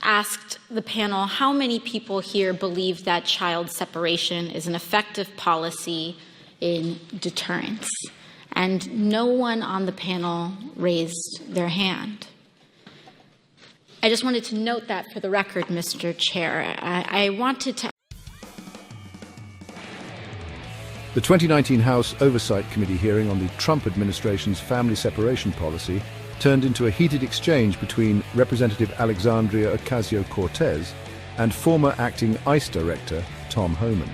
asked the panel how many people here believe that child separation is an effective policy in deterrence. And no one on the panel raised their hand. I just wanted to note that for the record, Mr. Chair. I wanted to. The 2019 House Oversight Committee hearing on the Trump administration's family separation policy turned into a heated exchange between Representative Alexandria Ocasio-Cortez and former acting ICE Director Tom Homan.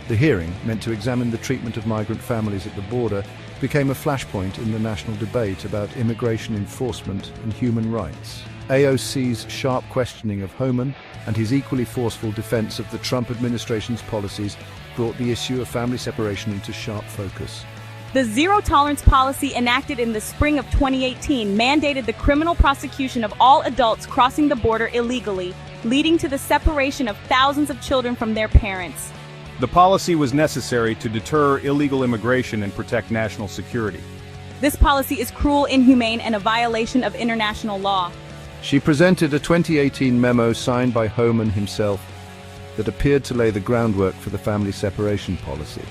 The hearing, meant to examine the treatment of migrant families at the border, became a flashpoint in the national debate about immigration enforcement and human rights. AOC's sharp questioning of Homan and his equally forceful defense of the Trump administration's policies brought the issue of family separation into sharp focus. The zero-tolerance policy enacted in the spring of 2018 mandated the criminal prosecution of all adults crossing the border illegally, leading to the separation of thousands of children from their parents. The policy was necessary to deter illegal immigration and protect national security. This policy is cruel, inhumane, and a violation of international law. She presented a 2018 memo signed by Homan himself that appeared to lay the groundwork for the family separation policy.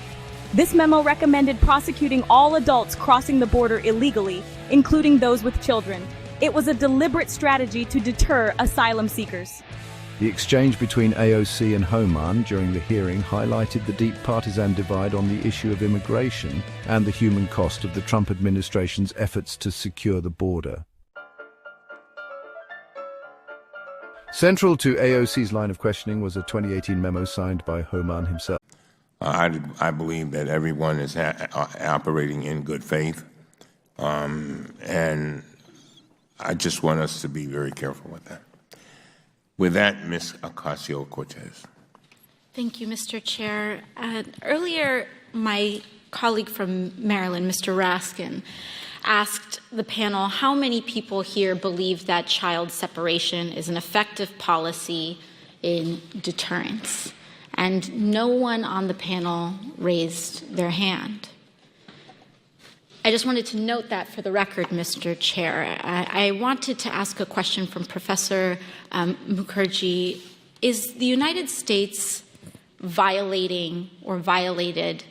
This memo recommended prosecuting all adults crossing the border illegally, including those with children. It was a deliberate strategy to deter asylum seekers. The exchange between AOC and Homan during the hearing highlighted the deep partisan divide on the issue of immigration and the human cost of the Trump administration's efforts to secure the border. Central to AOC's line of questioning was a 2018 memo signed by Homan himself. I believe that everyone is operating in good faith, and I just want us to be very careful with that. With that, Ms. Ocasio-Cortez. Thank you, Mr. Chair. Earlier, my colleague from Maryland, Mr. Raskin, asked the panel how many people here believe that child separation is an effective policy in deterrence. And no one on the panel raised their hand. I just wanted to note that for the record, Mr. Chair. I wanted to ask a question from Professor Mukherjee. Is the United States violating or violated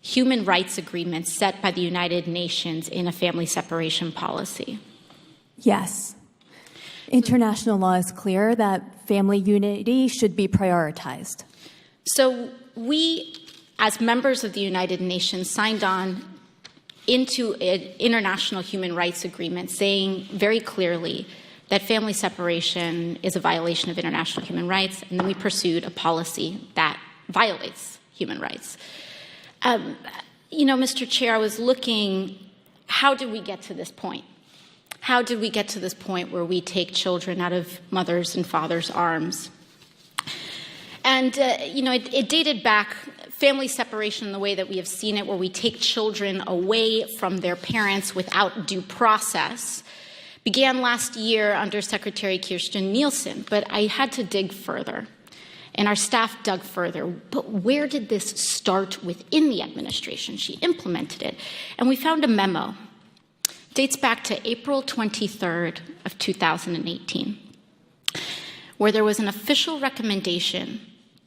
human rights agreements set by the United Nations in a family separation policy? Yes. International law is clear that family unity should be prioritized. So we, as members of the United Nations, signed on into an international human rights agreement saying very clearly that family separation is a violation of international human rights, and then we pursued a policy that violates human rights. Mr. Chair, I was looking, how did we get to this point? How did we get to this point where we take children out of mothers' and fathers' arms? And, it dated back, family separation in the way that we have seen it, where we take children away from their parents without due process, began last year under Secretary Kirstjen Nielsen. But I had to dig further, and our staff dug further. But where did this start within the administration? She implemented it. And we found a memo. It dates back to April 23rd of 2018, where there was an official recommendation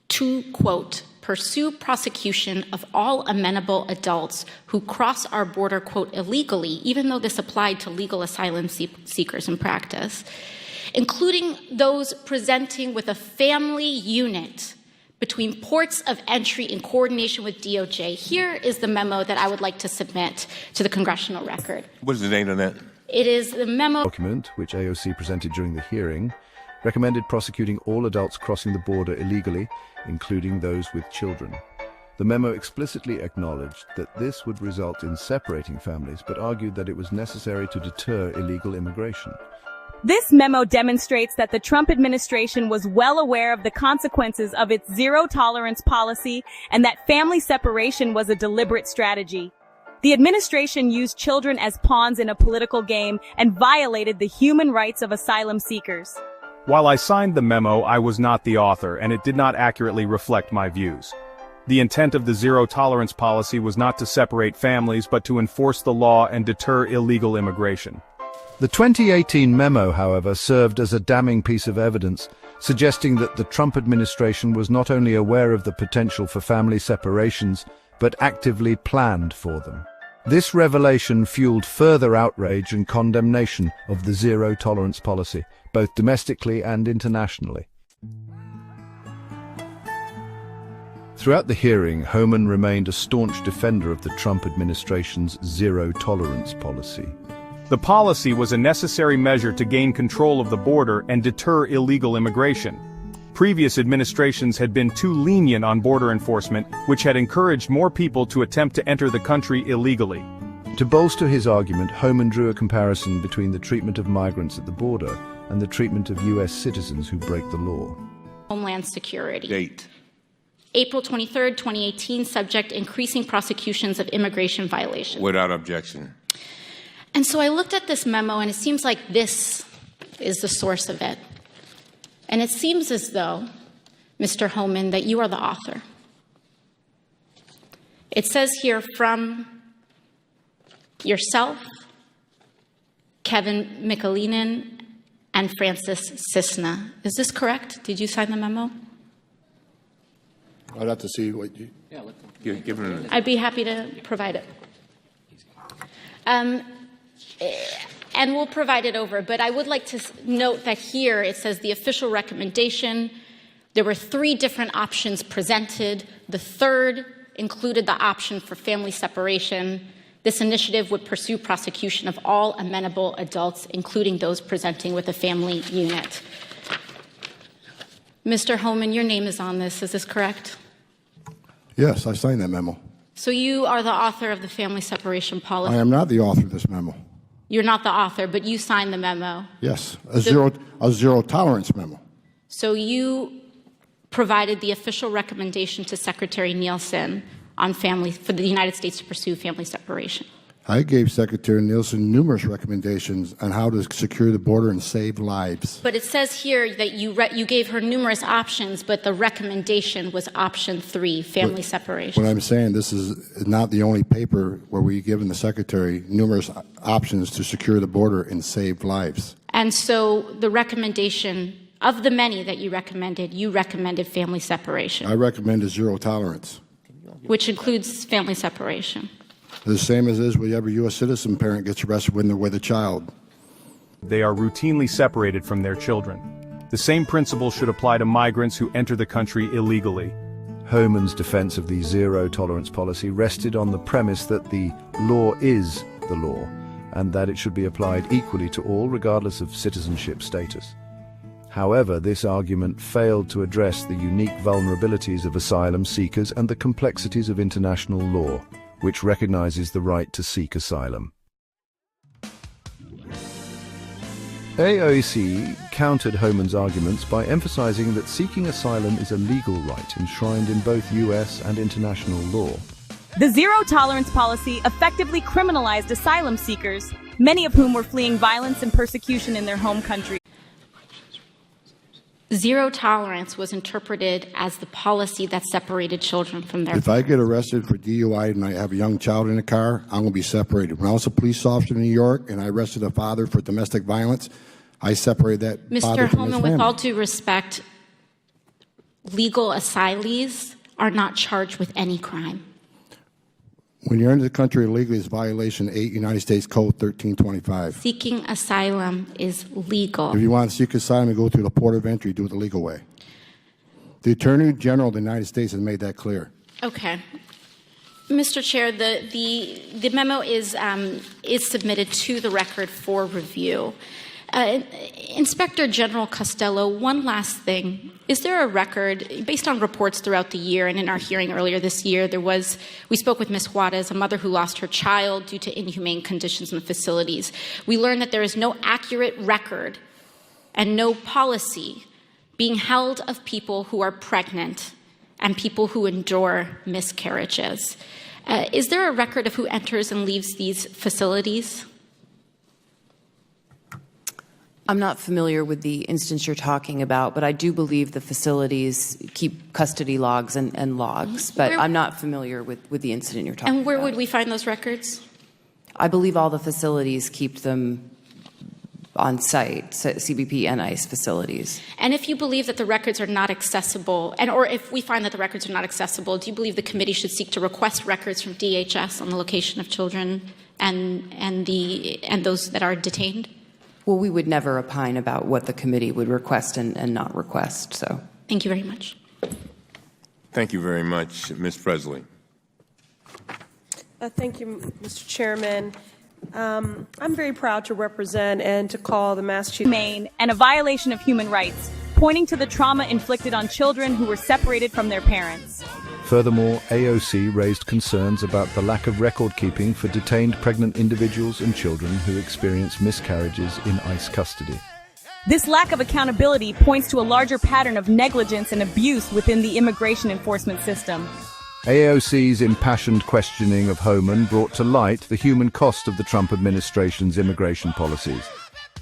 to, quote, pursue prosecution of all amenable adults who cross our border, quote, illegally, even though this applied to legal asylum seekers in practice, including those presenting with a family unit between ports of entry in coordination with DOJ. Here is the memo that I would like to submit to the congressional record. What is the date of that? It is the memo Document, which AOC presented during the hearing, recommended prosecuting all adults crossing the border illegally, including those with children. The memo explicitly acknowledged that this would result in separating families, but argued that it was necessary to deter illegal immigration. This memo demonstrates that the Trump administration was well aware of the consequences of its zero-tolerance policy and that family separation was a deliberate strategy. The administration used children as pawns in a political game and violated the human rights of asylum seekers. While I signed the memo, I was not the author, and it did not accurately reflect my views. The intent of the zero-tolerance policy was not to separate families, but to enforce the law and deter illegal immigration. The 2018 memo, however, served as a damning piece of evidence, suggesting that the Trump administration was not only aware of the potential for family separations, but actively planned for them. This revelation fueled further outrage and condemnation of the zero-tolerance policy, both domestically and internationally. Throughout the hearing, Homan remained a staunch defender of the Trump administration's zero-tolerance policy. The policy was a necessary measure to gain control of the border and deter illegal immigration. Previous administrations had been too lenient on border enforcement, which had encouraged more people to attempt to enter the country illegally. To bolster his argument, Homan drew a comparison between the treatment of migrants at the border and the treatment of U.S. citizens who break the law. Homeland Security. Date. April 23rd, 2018, subject increasing prosecutions of immigration violations. Without objection. And so I looked at this memo, and it seems like this is the source of it. And it seems as though, Mr. Homan, that you are the author. It says here from yourself, Kevin McAleenan, and Francis Cisna. Is this correct? Did you sign the memo? I'd have to see what you... Give him I'd be happy to provide it. And we'll provide it over. But I would like to note that here it says the official recommendation. There were 3 different options presented. The third included the option for family separation. This initiative would pursue prosecution of all amenable adults, including those presenting with a family unit. Mr. Homan, your name is on this. Is this correct? Yes, I signed that memo. So you are the author of the family separation policy. I am not the author of this memo. You're not the author, but you signed the memo. Yes, a zero tolerance memo. So you provided the official recommendation to Secretary Nielsen on for the United States to pursue family separation. I gave Secretary Nielsen numerous recommendations on how to secure the border and save lives. But it says here that you gave her numerous options, but the recommendation was option 3, family separation. What I'm saying, this is not the only paper where we've given the Secretary numerous options to secure the border and save lives. And so the recommendation, of the many that you recommended family separation. I recommended zero tolerance. Which includes family separation. The same as is with every U.S. citizen parent gets arrested when they're with a child. They are routinely separated from their children. The same principle should apply to migrants who enter the country illegally. Homan's defense of the zero-tolerance policy rested on the premise that the law is the law, and that it should be applied equally to all regardless of citizenship status. However, this argument failed to address the unique vulnerabilities of asylum seekers and the complexities of international law, which recognizes the right to seek asylum. AOC countered Homan's arguments by emphasizing that seeking asylum is a legal right enshrined in both U.S. and international law. The zero-tolerance policy effectively criminalized asylum seekers, many of whom were fleeing violence and persecution in their home country. Zero tolerance was interpreted as the policy that separated children from their... If I get arrested for DUI and I have a young child in the car, I'm going to be separated. When I was a police officer in New York and I arrested a father for domestic violence, I separated that father from his family. Mr. Homan, with all due respect, legal asylees are not charged with any crime. When you're into the country illegally, it's violation 8 United States Code 1325. Seeking asylum is legal. If you want to seek asylum and go through the port of entry, do it the legal way. The Attorney General of the United States has made that clear. Okay. Mr. Chair, the memo is submitted to the record for review. Inspector General Costello, one last thing. Is there a record, based on reports throughout the year, and in our hearing earlier this year, we spoke with Ms. Juarez, a mother who lost her child due to inhumane conditions in the facilities. We learned that there is no accurate record and no policy being held of people who are pregnant and people who endure miscarriages. Is there a record of who enters and leaves these facilities? I'm not familiar with the instance you're talking about, but I do believe the facilities keep custody logs and logs, but I'm not familiar with the incident you're talking about. And where would we find those records? I believe all the facilities keep them on site, CBP and ICE facilities. And if you believe that the records are not accessible, or if we find that the records are not accessible, do you believe the committee should seek to request records from DHS on the location of children and those that are detained? Well, we would never opine about what the committee would request and not request. So, thank you very much. Thank you very much. Ms. Presley. Thank you, Mr. Chairman. I'm very proud to represent and to call the Massachusetts Maine and a violation of human rights, pointing to the trauma inflicted on children who were separated from their parents. Furthermore, AOC raised concerns about the lack of record-keeping for detained pregnant individuals and children who experience miscarriages in ICE custody. This lack of accountability points to a larger pattern of negligence and abuse within the immigration enforcement system. AOC's impassioned questioning of Homan brought to light the human cost of the Trump administration's immigration policies.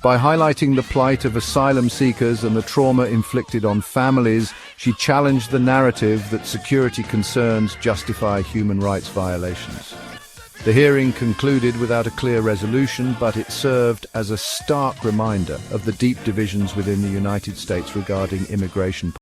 By highlighting the plight of asylum seekers and the trauma inflicted on families, she challenged the narrative that security concerns justify human rights violations. The hearing concluded without a clear resolution, but it served as a stark reminder of the deep divisions within the United States regarding immigration policy.